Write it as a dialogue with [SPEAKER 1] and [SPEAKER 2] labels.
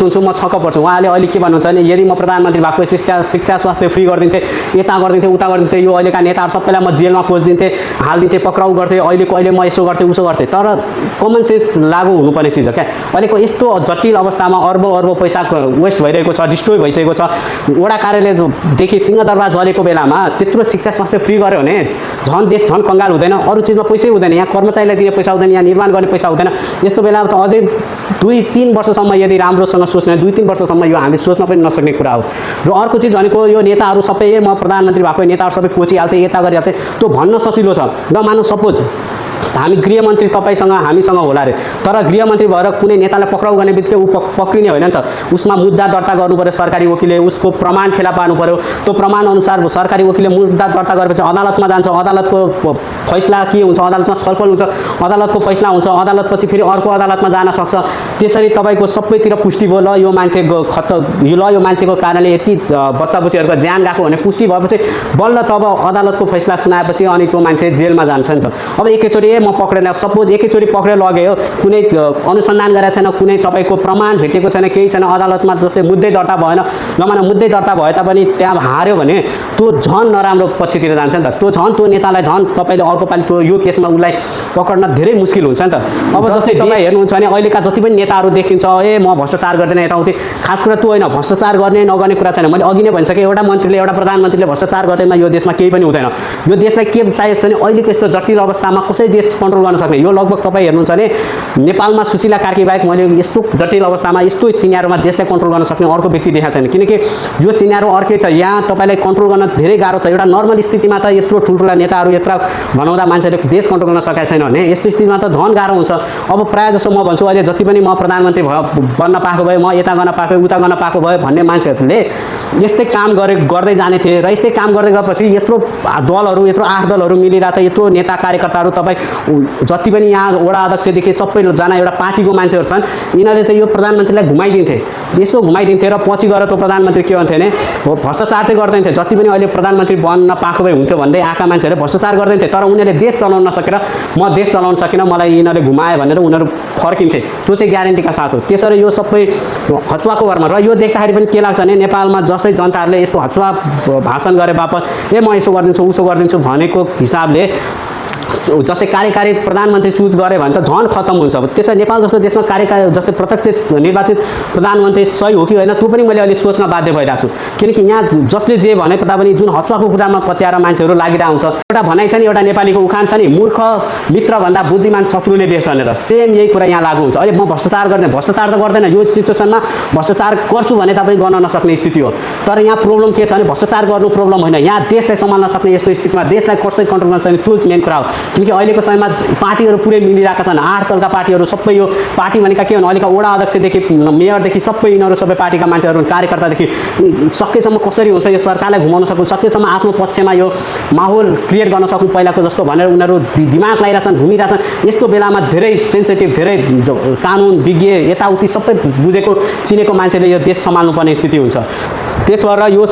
[SPEAKER 1] सुन्छु म छक्क पर्छु। उहाँले अहिले के भन्नुहुन्छ भने यदि म प्रधानमन्त्री भएको शिक्षा स्वास्थ्य फ्री गरिदिन्थेँ, यता गरिदिन्थेँ उता गरिदिन्थेँ, यो अहिलेका नेताहरू सबैलाई म जेलमा खोजिदिन्थेँ, हालिदिन्थेँ, पक्राउ गर्थेँ, अहिले म यसो गर्थेँ उसो गर्थेँ। तर कमन सेन्स लागु हुनुपर्ने चिज हो क्या। अहिलेको यस्तो जटिल अवस्थामा अर्ब पैसा वेस्ट भइरहेको छ, डिस्ट्रोय भइसकेको छ। वडा कार्यालयदेखि सिंहदरबार जलेको बेलामा त्यत्रो शिक्षा स्वास्थ्य फ्री गर्यो भने झन् देश झन् कङ्गाल हुँदैन। अरू चिजमा पैसै हुँदैन, यहाँ कर्मचारीलाई दिने पैसा हुँदैन, यहाँ निर्माण गर्ने पैसा हुँदैन। यस्तो बेलामा त अझै 2-3 वर्षसम्म यदि राम्रोसँग सोच्ने 2-3 वर्षसम्म यो हामीले सोच्न पनि नसक्ने कुरा हो। र अर्को चिज भनेको यो नेताहरू सबै म प्रधानमन्त्री भएको नेताहरू सबै कोचिहाल्थे, यता गरिहाल्थे, त्यो भन्न सजिलो छ। र मानौ सपोज हामी गृहमन्त्री तपाईँसँग हामीसँग होला अरे, तर गृहमन्त्री भएर कुनै नेतालाई पक्राउ गर्ने बित्तिकै ऊ पक्रिने होइन नि त। उसमा मुद्दा दर्ता गर्नु पर्यो सरकारी वकिलले, उसको प्रमाण फेला पार्नु पर्यो। त्यो प्रमाण अनुसार सरकारी वकिलले मुद्दा दर्ता गरेपछि अदालतमा जान्छ, अदालतको फैसला के हुन्छ, अदालतमा छलफल हुन्छ, अदालतको फैसला हुन्छ, अदालतपछि फेरि अर्को अदालतमा जान सक्छ। त्यसरी तपाईँको सबैतिर पुष्टि भयो, ल यो मान्छे यो मान्छेको कारणले यति बच्चा बुच्चीहरूको ज्यान गएको भने पुष्टि भएपछि बल्ल तब अदालतको फैसला सुनाएपछि अनि त्यो मान्छे जेलमा जान्छ नि त। अब एकैचोटि म पक्रेर सपोज एकैचोटि पक्रेर लग्यो, कुनै अनुसन्धान गरेको छैन, कुनै तपाईँको प्रमाण भेटेको छैन, केही छैन, अदालतमा जस्तै मुद्दै दर्ता भएन, नमाना मुद्दै दर्ता भए तापनि त्यहाँ हार्यो भने त्यो झन् नराम्रो पछितिर जान्छ नि त। त्यो झन् त्यो नेतालाई झन् तपाईँले अर्को पालि त्यो यो केसमा उसलाई पक्र्न धेरै मुस्किल हुन्छ नि त। अब जस्तै तपाईँ हेर्नुहुन्छ भने अहिलेका जति पनि नेताहरू देखिन्छ, म भ्रष्टाचार गर्दैन यताउति, खास कुरा त्यो होइन, भ्रष्टाचार गर्ने नगर्ने कुरा छैन। मैले अघि नै भनिसकेँ, एउटा मन्त्रीले एउटा प्रधानमन्त्रीले भ्रष्टाचार गर्दैमा यो देशमा केही पनि हुँदैन। यो देशलाई के चाहिएको छ भने अहिलेको यस्तो जटिल अवस्थामा कसै देश कन्ट्रोल गर्न सक्ने। यो लगभग तपाईँ हेर्नुहुन्छ भने नेपालमा सुशीला कार्की बाहेक मैले यस्तो जटिल अवस्थामा यस्तो सिनेरियोमा देशलाई कन्ट्रोल गर्न सक्ने अर्को व्यक्ति देखाएको छैन। किनकि यो सिनेरियो अर्कै छ, यहाँ तपाईँलाई कन्ट्रोल गर्न धेरै गाह्रो छ। एउटा नर्मल स्थितिमा त यत्रो ठुल्ठुला नेताहरू यत्र भनाउँदा मान्छेले देश कन्ट्रोल गर्न सकेको छैन भने यस्तो स्थितिमा त झन् गाह्रो हुन्छ। अब प्रायः जसो म भन्छु अहिले जति पनि म प्रधानमन्त्री बन्न पाएको भए, म यता गर्न पाएको उता गर्न पाएको भए भन्ने मान्छेहरूले यस्तै काम गर्दै जाने थिए। र यस्तै काम गर्दै गएपछि यत्रो दलहरू, यत्रो 8 दलहरू मिलिरहेछ, यत्रो नेता कार्यकर्ताहरू तपाईँ जति पनि यहाँ वडा अध्यक्षदेखि सबैजना एउटा पार्टीको मान्छेहरू छन्, यिनीहरूले त यो प्रधानमन्त्रीलाई घुमाइदिन्थे, यस्तो घुमाइदिन्थे र पछि गएर त्यो प्रधानमन्त्री के भन्थे भने भ्रष्टाचार चाहिँ गर्दैन थिए। जति पनि अहिले प्रधानमन्त्री बन्न पाएको भए हुन्थ्यो भन्दै आएका मान्छेहरूले भ्रष्टाचार गर्दैन थिए, तर उनीहरूले देश चलाउन नसकेर म देश चलाउन सकिनँ, मलाई यिनीहरूले घुमाए भनेर उनीहरू फर्किन्थे। त्यो चाहिँ ग्यारेन्टीका साथ हो। त्यसरी यो सबै हचुवाको भरमा। र यो देख्दाखेरि पनि के लाग्छ भने नेपालमा जसै जनताहरूले यस्तो हचुवा भाषण गरे बापत म यसो गरिदिन्छु उसो गरिदिन्छु भनेको हिसाबले जस्तै कार्यकारी प्रधानमन्त्री चुज गरे भने त झन् खत्तम हुन्छ। अब त्यसै नेपाल जस्तो देशमा कार्यकारी जस्तै प्रत्यक्ष निर्वाचित प्रधानमन्त्री सही हो कि होइन त्यो पनि मैले अहिले सोच्न बाध्य भइरहेको छु। किनकि यहाँ जसले जे भने तापनि जुन हचुवाको कुरामा कतिवटा मान्छेहरू लागिरहेको हुन्छ। एउटा भनाइ छ नि, एउटा नेपालीको उखान छ नि, मूर्ख मित्रभन्दा बुद्धिमान शत्रुले देश भनेर, सेम यही कुरा यहाँ लागु हुन्छ। अहिले म भ्रष्टाचार गर्दैन, भ्रष्टाचार त गर्दैन, यो सिचुएसनमा भ्रष्टाचार गर्छु भने तपाईँ गर्न नसक्ने स्थिति हो। तर यहाँ प्रब्लम के छ भने भ्रष्टाचार गर्नु प्रब्लम होइन, यहाँ देशलाई सम्हाल्न सक्ने यस्तो स्थितिमा देशलाई कसरी कन्ट्रोल गर्न सक्ने त्यो मेन कुरा हो। किनकि अहिलेको समयमा पार्टीहरू पुरै मिलिरहेका छन्, 8 दलका पार्टीहरू सबै। यो पार्टी भनेका के हो, अहिलेका वडा अध्यक्षदेखि मेयरदेखि सबै यिनीहरू सबै पार्टीका मान्छेहरू, कार्यकर्तादेखि सकेसम्म कसरी हुन्छ यो सरकारलाई घुमाउन सक्नु, सकेसम्म आफ्नो पक्षमा यो माहौल क्रिएट गर्न सक्नु पहिलाको जस्तो भनेर उनीहरू दिमाग लगाइरहेछन्, घुमिरहेछन्। यस्तो बेलामा धेरै सेन्सिटिभ, धेरै कानुन विज्ञ यताउति सबै बुझेको चिनेको मान्छेले यो देश सम्हाल्नुपर्ने स्थिति हुन्छ। त्यसबाट यो